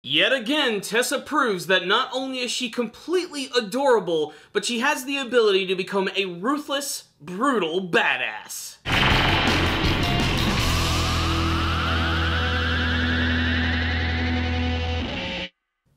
Yet again, Tessa proves that not only is she completely adorable, but she has the ability to become a ruthless, brutal badass.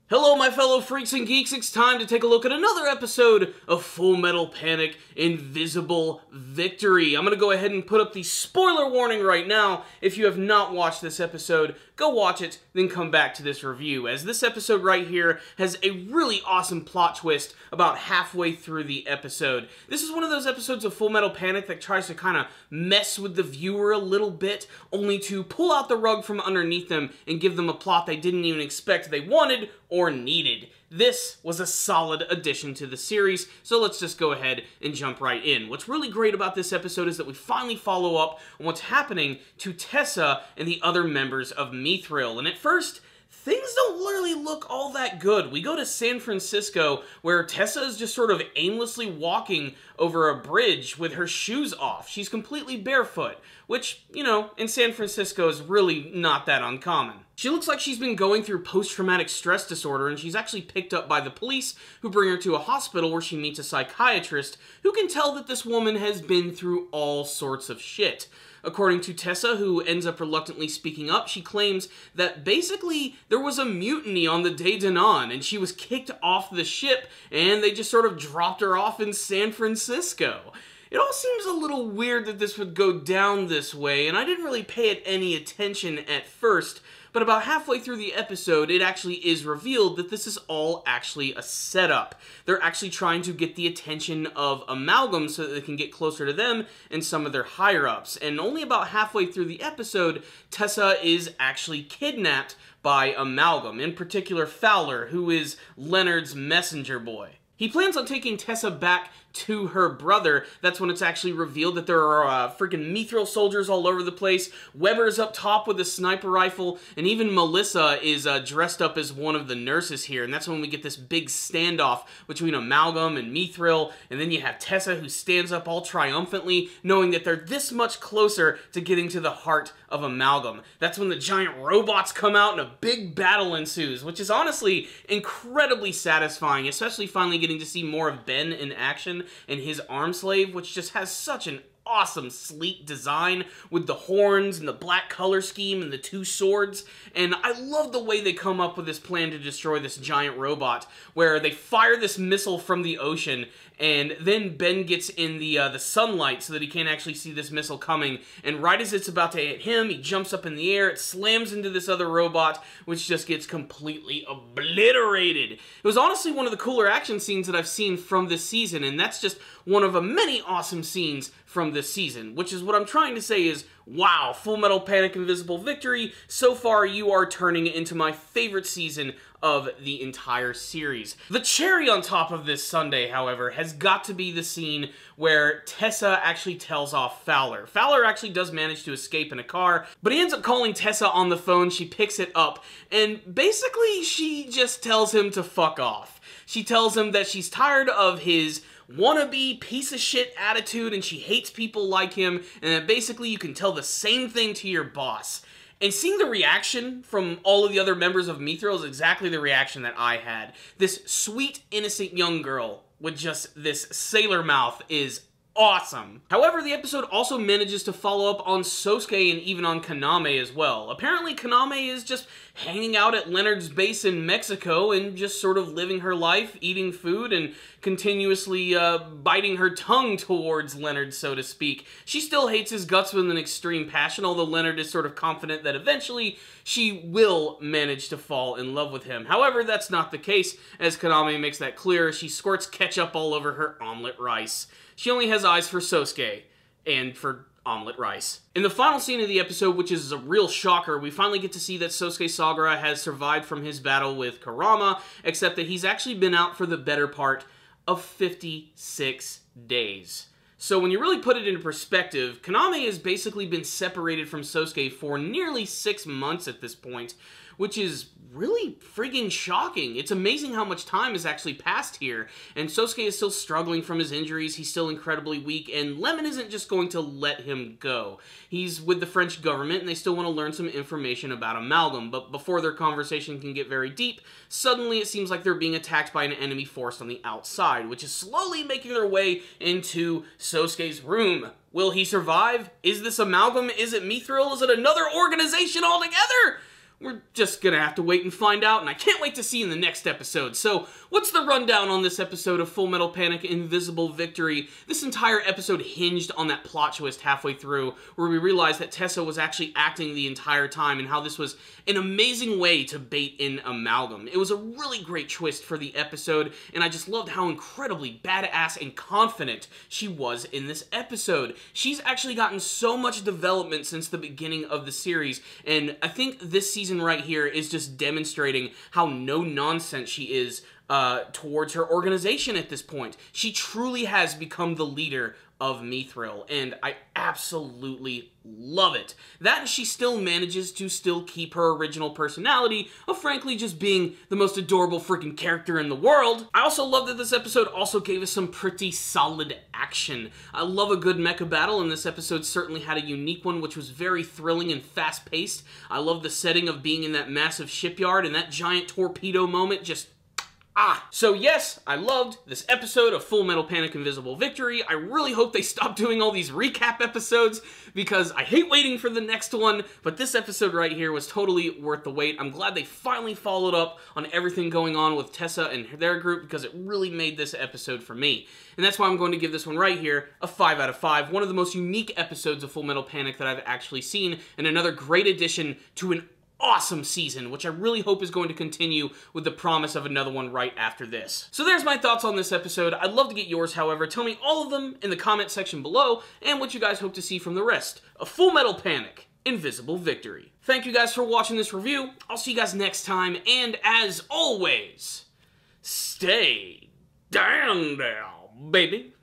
Hello my fellow freaks and geeks, it's time to take a look at another episode of Full Metal Panic: Invisible Victory. I'm going to go ahead and put up the spoiler warning right now. If you have not watched this episode, go watch it, then come back to this review, as this episode right here has a really awesome plot twist about halfway through the episode. This is one of those episodes of Full Metal Panic that tries to kind of mess with the viewer a little bit, only to pull out the rug from underneath them and give them a plot they didn't even expect they wanted or needed. This was a solid addition to the series, so let's just go ahead and jump right in. What's really great about this episode is that we finally follow up on what's happening to Tessa and the other members of Mithril, and at first, things don't really look all that good. We go to San Francisco, where Tessa is just sort of aimlessly walking over a bridge with her shoes off. She's completely barefoot, which, you know, in San Francisco is really not that uncommon. She looks like she's been going through post-traumatic stress disorder, and she's actually picked up by the police, who bring her to a hospital where she meets a psychiatrist who can tell that this woman has been through all sorts of shit. According to Tessa, who ends up reluctantly speaking up, she claims that basically there was a mutiny on the Day Danon, and she was kicked off the ship, and they just sort of dropped her off in San Francisco. It all seems a little weird that this would go down this way, and I didn't really pay it any attention at first, but about halfway through the episode, it actually is revealed that this is all actually a setup. They're actually trying to get the attention of Amalgam so that they can get closer to them and some of their higher-ups. And only about halfway through the episode, Tessa is actually kidnapped by Amalgam, in particular Fowler, who is Leonard's messenger boy. He plans on taking Tessa back to her brother. That's when it's actually revealed that there are freaking Mithril soldiers all over the place. Weber's up top with a sniper rifle, and even Melissa is dressed up as one of the nurses here, and that's when we get this big standoff between Amalgam and Mithril, and then you have Tessa who stands up all triumphantly, knowing that they're this much closer to getting to the heart of Amalgam. That's when the giant robots come out and a big battle ensues, which is honestly incredibly satisfying, especially finally getting to see more of Ben in action and his arm slave, which just has such an awesome, sleek design with the horns and the black color scheme and the two swords. And I love the way they come up with this plan to destroy this giant robot, where they fire this missile from the ocean, and then Ben gets in the sunlight so that he can't actually see this missile coming, and right as it's about to hit him, he jumps up in the air, it slams into this other robot, which just gets completely obliterated. It was honestly one of the cooler action scenes that I've seen from this season, and that's just one of many awesome scenes from this season, which is what I'm trying to say is, wow, Full Metal Panic: Invisible Victory, so far you are turning it into my favorite season of the entire series. The cherry on top of this sundae, however, has got to be the scene where Tessa actually tells off Fowler. Fowler actually does manage to escape in a car, but he ends up calling Tessa on the phone. She picks it up, and basically she just tells him to fuck off. She tells him that she's tired of his wannabe piece of shit attitude, and she hates people like him, and that basically you can tell the same thing to your boss. And seeing the reaction from all of the other members of Mithril is exactly the reaction that I had. This sweet, innocent young girl with just this sailor mouth is awesome. However, the episode also manages to follow up on Sosuke and even on Kaname as well. Apparently, Kaname is just hanging out at Leonard's base in Mexico and just sort of living her life, eating food, and continuously biting her tongue towards Leonard, so to speak. She still hates his guts with an extreme passion, although Leonard is sort of confident that eventually she will manage to fall in love with him. However, that's not the case, as Kaname makes that clear. She squirts ketchup all over her omelet rice. She only has eyes for Sosuke, and for omelet rice. In the final scene of the episode, which is a real shocker, we finally get to see that Sosuke Segura has survived from his battle with Kurama, except that he's actually been out for the better part of 56 days. So when you really put it into perspective, Kaname has basically been separated from Sosuke for nearly 6 months at this point, which is really friggin' shocking. It's amazing how much time has actually passed here, and Sosuke is still struggling from his injuries, he's still incredibly weak, and Lemon isn't just going to let him go. He's with the French government, and they still want to learn some information about Amalgam, but before their conversation can get very deep, suddenly it seems like they're being attacked by an enemy force on the outside, which is slowly making their way into Sosuke's room. Will he survive? Is this Amalgam? Is it Mithril? Is it another organization altogether? We're just gonna have to wait and find out, and I can't wait to see in the next episode. So, what's the rundown on this episode of Full Metal Panic: Invisible Victory? This entire episode hinged on that plot twist halfway through, where we realized that Tessa was actually acting the entire time, and how this was an amazing way to bait in Amalgam. It was a really great twist for the episode, and I just loved how incredibly badass and confident she was in this episode. She's actually gotten so much development since the beginning of the series, and I think this season right here is just demonstrating how no-nonsense she is towards her organization at this point. She truly has become the leader of Mithril, and I absolutely love it. That she still manages to still keep her original personality of frankly just being the most adorable freaking character in the world. I also love that this episode also gave us some pretty solid action. I love a good mecha battle, and this episode certainly had a unique one, which was very thrilling and fast-paced. I love the setting of being in that massive shipyard, and that giant torpedo moment just so yes, I loved this episode of Full Metal Panic: Invisible Victory. I really hope they stop doing all these recap episodes, because I hate waiting for the next one, but this episode right here was totally worth the wait. I'm glad they finally followed up on everything going on with Tessa and their group, because it really made this episode for me. And that's why I'm going to give this one right here a 5 out of 5. One of the most unique episodes of Full Metal Panic that I've actually seen, and another great addition to an awesome season, which I really hope is going to continue with the promise of another one right after this. So there's my thoughts on this episode. I'd love to get yours, however. Tell me all of them in the comment section below, and what you guys hope to see from the rest of Full Metal Panic: Invisible Victory. Thank you guys for watching this review. I'll see you guys next time, and as always, stay down, baby.